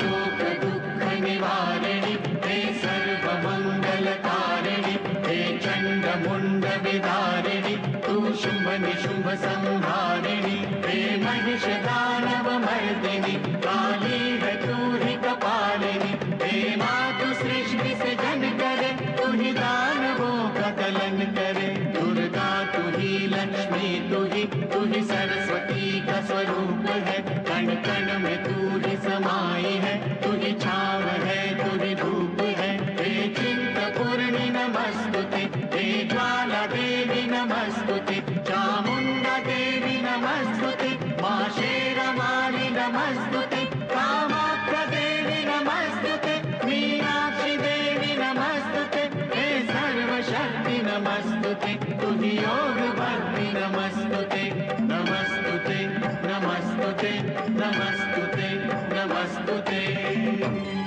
शोक दुःख निवारिणि हे सर्वमङ्गलकारिणि हे चण्डमुण्ड विदारिणि तू शुम्भ निशुम्भ संहारिणि हे महिष दानव मर्दिनि काली है तू ही कपालिनि हे मातु सृष्टि से जन करे तू ही दानवों का दलन करे दुर्गा तू ही लक्ष्मी तू ही सरस्वती का स्वरूप है कण कण में तू ही समाई है तू ही छाव है तू ही धूप है हे चिंतपूर्णि नमस्तुते हे ज्वाला देवी नमस्तुते चामुंडा देवी नमस्तुते मां शेरवाली नमस्तुते कामाख्या देवी नमस्तुते मीनाक्षी देवी नमस्तुते हे सर्वशक्ति नमस्तुते तू ही योग भक्ति नमस्तुते नमस्तुते नमस्तुते नमस्तुते नमस्तुते